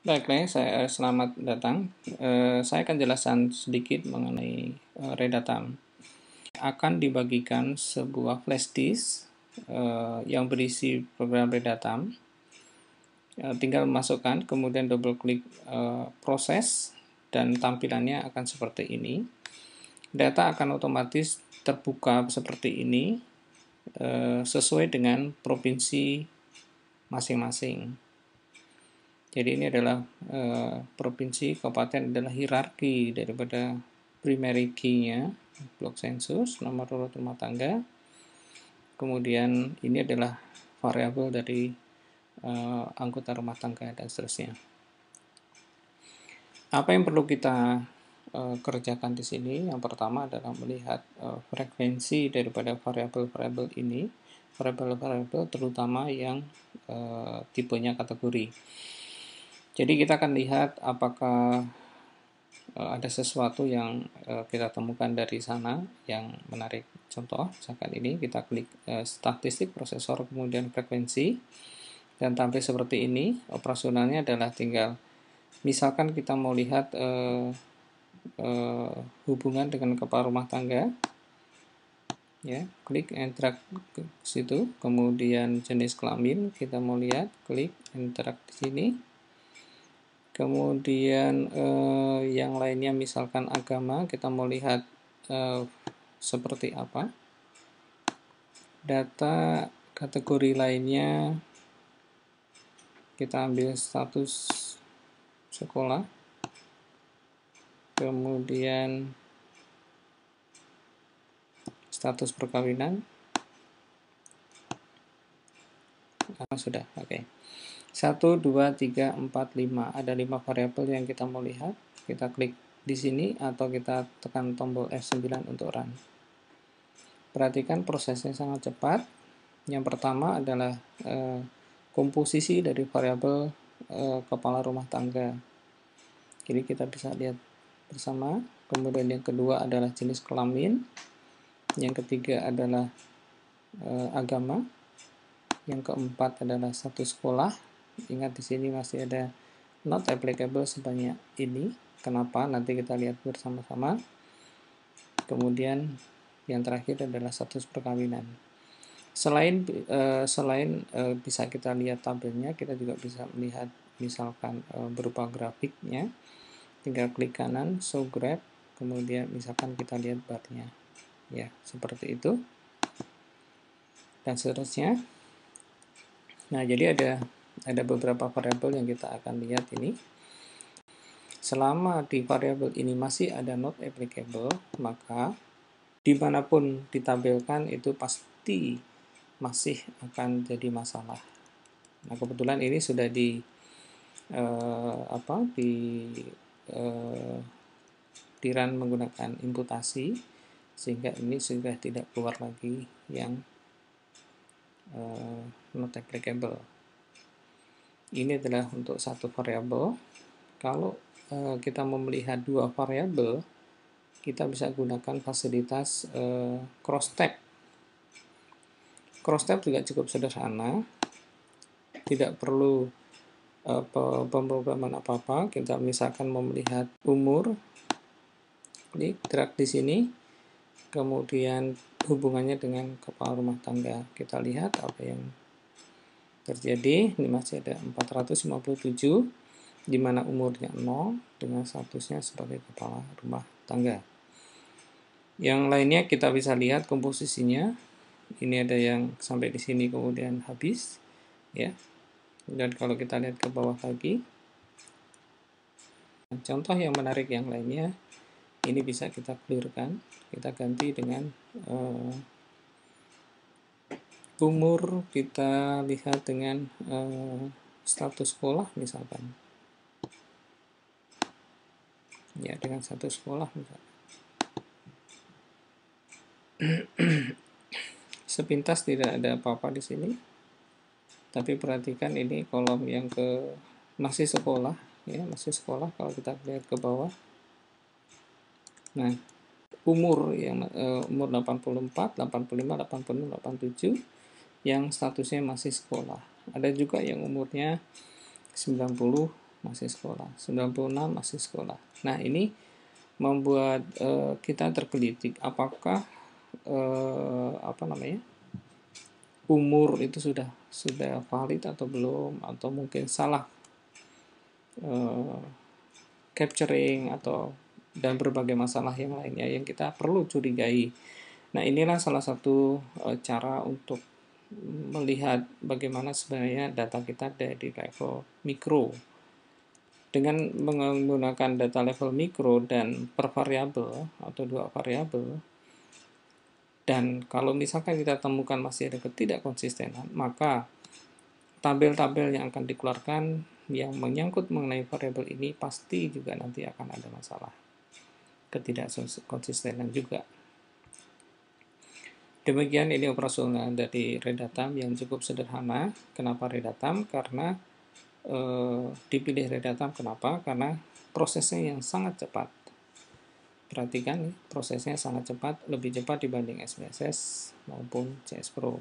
Baiklah, selamat datang. Saya akan jelaskan sedikit mengenai Redatam. Akan dibagikan sebuah flash disk yang berisi program Redatam. Tinggal masukkan, kemudian double klik proses, dan tampilannya akan seperti ini. Data akan otomatis terbuka seperti ini sesuai dengan provinsi masing-masing. Jadi ini adalah provinsi, kabupaten adalah hierarki daripada primary key-nya, blok sensus, nomor urut rumah tangga. Kemudian ini adalah variabel dari anggota rumah tangga dan seterusnya. Apa yang perlu kita kerjakan di sini? Yang pertama adalah melihat frekuensi daripada variabel-variabel ini, variabel-variabel terutama yang tipenya kategori. Jadi kita akan lihat apakah ada sesuatu yang kita temukan dari sana yang menarik. Contoh, misalkan ini kita klik statistik prosesor, kemudian frekuensi, dan tampil seperti ini. Operasionalnya adalah tinggal, misalkan kita mau lihat hubungan dengan kepala rumah tangga, ya, klik enter ke situ. Kemudian jenis kelamin kita mau lihat, klik enter di sini. Kemudian yang lainnya misalkan agama, kita mau lihat seperti apa. Data kategori lainnya kita ambil status sekolah, kemudian status perkawinan. Sudah, oke. 1, 2, 3, 4, 5. Ada 5 variabel yang kita mau lihat. Kita klik di sini atau kita tekan tombol F9 untuk run. Perhatikan prosesnya sangat cepat. Yang pertama adalah komposisi dari variabel kepala rumah tangga. Jadi kita bisa lihat bersama. Kemudian yang kedua adalah jenis kelamin. Yang ketiga adalah agama. Yang keempat adalah satu sekolah. Ingat di sini masih ada not applicable sebanyak ini. Kenapa? Nanti kita lihat bersama-sama. Kemudian yang terakhir adalah status perkawinan. Selain bisa kita lihat tabelnya, kita juga bisa melihat misalkan berupa grafiknya. Tinggal klik kanan, show graph, kemudian misalkan kita lihat barnya. Ya, seperti itu. Dan seterusnya. Nah, jadi ada beberapa variabel yang kita akan lihat ini. Selama di variabel ini masih ada not applicable, maka dimanapun ditabelkan itu pasti masih akan jadi masalah. Nah, kebetulan ini sudah di run menggunakan imputasi, sehingga ini sudah tidak keluar lagi yang not applicable. Ini adalah untuk satu variabel. Kalau kita mau melihat dua variabel, kita bisa gunakan fasilitas cross-tab. Cross-tab juga cukup sederhana, tidak perlu pemrograman apa-apa. Kita misalkan mau melihat umur, klik drag di sini, kemudian hubungannya dengan kepala rumah tangga. Kita lihat apa yang terjadi. Ini masih ada 457, di mana umurnya 0 dengan statusnya sebagai kepala rumah tangga. Yang lainnya kita bisa lihat komposisinya. Ini ada yang sampai di sini kemudian habis, ya. Dan kalau kita lihat ke bawah lagi, contoh yang menarik yang lainnya, ini bisa kita clearkan. Kita ganti dengan umur, kita lihat dengan status sekolah misalkan. Ya, dengan status sekolah misalkan. Sepintas tidak ada apa-apa di sini. Tapi perhatikan ini kolom yang ke masih sekolah, ya, masih sekolah. Kalau kita lihat ke bawah. Nah, umur yang umur 84, 85, 86, 87 yang statusnya masih sekolah. Ada juga yang umurnya 90, masih sekolah, 96 masih sekolah. Nah, ini membuat kita tergelitik apakah umur itu sudah valid atau belum, atau mungkin salah capturing atau dan berbagai masalah yang lainnya yang kita perlu curigai. Nah, inilah salah satu cara untuk melihat bagaimana sebenarnya data kita dari level mikro. Dengan menggunakan data level mikro dan per variabel atau 2 variabel, dan kalau misalkan kita temukan masih ada ketidakkonsistenan, maka tabel-tabel yang akan dikeluarkan yang menyangkut mengenai variabel ini pasti juga nanti akan ada masalah ketidakkonsistenan juga. Demikian ini operasional dari Redatam yang cukup sederhana. Kenapa Redatam? Karena dipilih Redatam kenapa? Karena prosesnya yang sangat cepat. Perhatikan, prosesnya sangat cepat, lebih cepat dibanding SPSS maupun CS Pro.